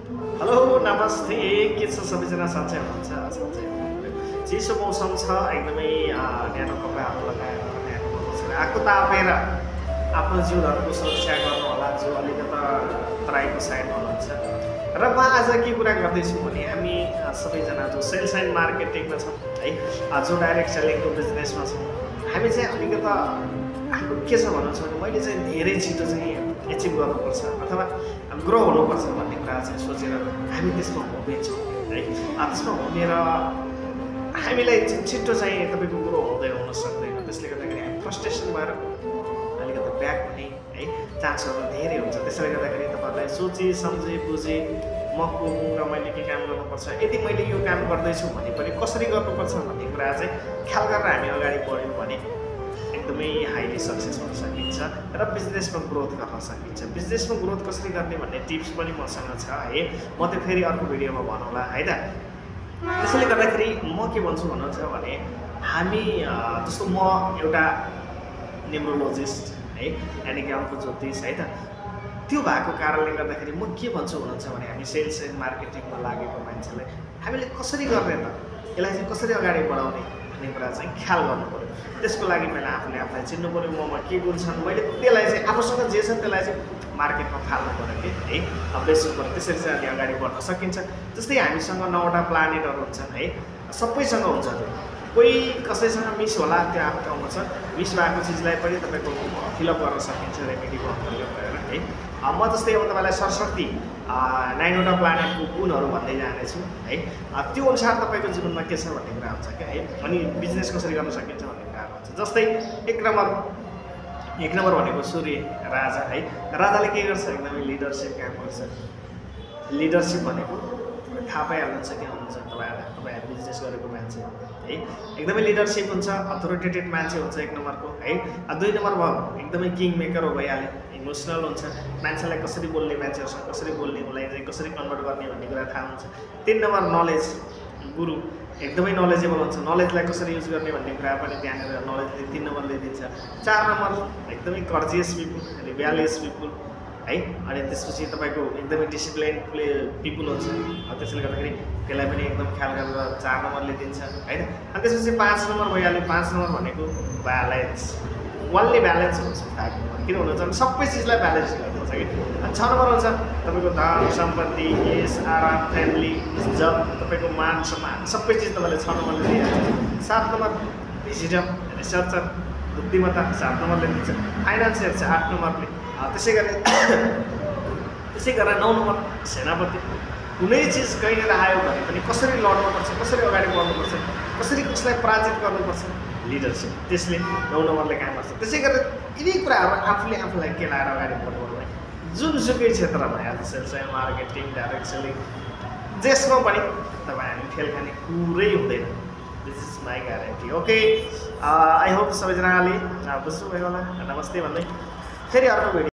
hello नमस्ते के छ सबैजना सन्चै हुनुहुन्छ सन्चै हुनुहुन्छ चिसो मौसम छ एकदमै न्यानो कपडाहरू लगाएर न्यानो बसेर आगो तापेर आफ्नो जिउहरूको सुरक्षा गर्नु होला जो अलिकता तराईको साइडमा हुनुहुन्छ र म आज के कुरा गर्दैछु भने हामी सबैजना जो सेल्स एन्ड मार्केटिङमा छौँ है जो डाइरेक्ट सेलिङको बिजनेसमा छौँ हामी चाहिँ अलिकता हाम्रो के छ भन्नु छ भने मैले चाहिँ धेरै छिटो चाहिँ एचिभ गर्नुपर्छ अथवा ग्रो हुनुपर्छ भन्ने कुरा चाहिँ सोचेर हामी त्यसमा होमेछौँ है त्यसमा होमेर हामीलाई छिट्टो चाहिँ तपाईँको ग्रो हुँदै हुन सक्दैन त्यसले गर्दाखेरि हामी फ्रस्ट्रेसन भएर अलिकति ब्याक हुने है चान्सहरू धेरै हुन्छ त्यसैले गर्दाखेरि तपाईँहरूलाई सोचे सम्झे बुझे म को हुँ र मैले के काम गर्नुपर्छ यदि मैले यो काम गर्दैछु भने पनि कसरी गर्नुपर्छ भन्ने कुरा चाहिँ ख्याल गरेर हामी अगाडि बढ्यौँ भने एकदमै हाइली सक्सेस हुन सकिन्छ र बिजनेसमा ग्रोथ गर्न सकिन्छ बिजनेसमा ग्रोथ कसरी गर्ने भन्ने टिप्स पनि मसँग छ है म त्यो फेरि अर्को भिडियोमा भनौँला है त त्यसैले गर्दाखेरि म के भन्छु भन्नुहुन्छ भने हामी जस्तो म एउटा न्युमरोलोजिस्ट है यानि कि अङ्क ज्योतिष है त त्यो भएको कारणले गर्दाखेरि म के भन्छु भन्नुहुन्छ भने हामी सेल्स एन्ड मार्केटिङमा लागेको मान्छेलाई हामीले कसरी गर्ने त यसलाई चाहिँ कसरी अगाडि बढाउने भन्ने कुरा चाहिँ ख्याल गर्नु पऱ्यो त्यसको लागि मैले आफूलाई चिन्नु पऱ्यो ममा के गुण छन् मैले त्यसलाई चाहिँ आफूसँग जे छ त्यसलाई चाहिँ मार्केटमा फाल्नु पऱ्यो कि है बेच्नु पऱ्यो त्यसरी चाहिँ अलि अगाडि बढ्न सकिन्छ जस्तै हामीसँग 9वटा प्लानेटहरू हुन्छन् है सबैसँग हुन्छ त्यो कोही कसैसँग मिस होला त्यो आफ्नो ठाउँमा छ मिस भएको चिजलाई पनि तपाईँको फिलअप गर्न सकिन्छ रेमेडीको अन्तर्गत गएर है म जस्तै अब तपाईँलाई सरस्वती 9वटा प्लानेटको गुणहरू भन्दै जानेछु है त्यो अनुसार तपाईँको जीवनमा के छ भन्ने कुरा हुन्छ क्या है अनि बिजनेस कसरी गर्न सकिन्छ भन्ने कुरा हुन्छ जस्तै एक नम्बर भनेको सूर्य राजा है राजाले के गर्छ एकदमै लिडरसिप काम गर्छ लिडरसिप भनेको थाहा पाइहाल्नुहुन्छ के हुनुहुन्छ तपाईँहरू बिजनेस गरेको मान्छे है एकदमै लिडरसिप हुन्छ अथोरिटेटेड मान्छे हुन्छ एक नम्बरको है 2 नम्बर भयो एकदमै किङ मेकर हो भइहाल्यो इमोसनल हुन्छ मान्छेलाई कसरी बोल्ने मान्छेहरूसँग कसरी बोल्ने उसलाई चाहिँ कसरी कन्भर्ट गर्ने भन्ने कुरा थाहा हुन्छ 3 नम्बर नलेज गुरु एकदमै नलेजेबल हुन्छ नलेजलाई कसरी युज गर्ने भन्ने कुरा पनि त्यहाँनिर नलेजले 3 नम्बरले दिन्छ 4 नम्बर एकदमै कर्जियस पिपुल रिभ्यालियस पिपुल है अनि त्यसपछि तपाईँको एकदमै डिसिप्लिन पिपुल हुन्छ त्यसैले गर्दाखेरि त्यसलाई पनि एकदम ख्याल गरेर 4 नम्बरले दिन्छ होइन अनि त्यसपछि 5 नम्बर भइहाल्यो 5 नम्बर भनेको ब्यालेन्स वानली ब्यालेन्स हुन्छ किन भन्नुहुन्छ सबै चिजलाई ब्यालेन्स गरिदिन्छ कि अनि 6 नम्बर हुन्छ तपाईँको धन सम्पत्ति यस आराम फ्यामिली इज्जत तपाईँको मान सम्मान सबै चिज तपाईँले 6 नम्बरले दिइहाल्छ 7 नम्बर भिजिटम रिसर्चर बुद्धिमत्ता 7 नम्बरले दिन्छ फाइनेन्सियल चाहिँ 8 नम्बरले त्यसै गरेर 9 नम्बर सेनापति कुनै चिज कहीँनिर आयो भने पनि कसरी लड्नुपर्छ कसरी अगाडि बढ्नुपर्छ कसरी कसलाई पराजित गर्नुपर्छ लिडरसिप त्यसले 9 नम्बरले काम गर्छ त्यसै गरेर यिनै कुराहरू आफूलाई केलाएर अगाडि बढ्नु भने जुनसुकै क्षेत्रमा आज sales and marketing direct selling जेसमा पनि तपाईँहरू फेल खाने कुरै हुँदैन this is my guarantee okay I hope सबैजनाले बुझ्नुभयो होला नमस्ते भन्दै फेरि अर्को भिडियो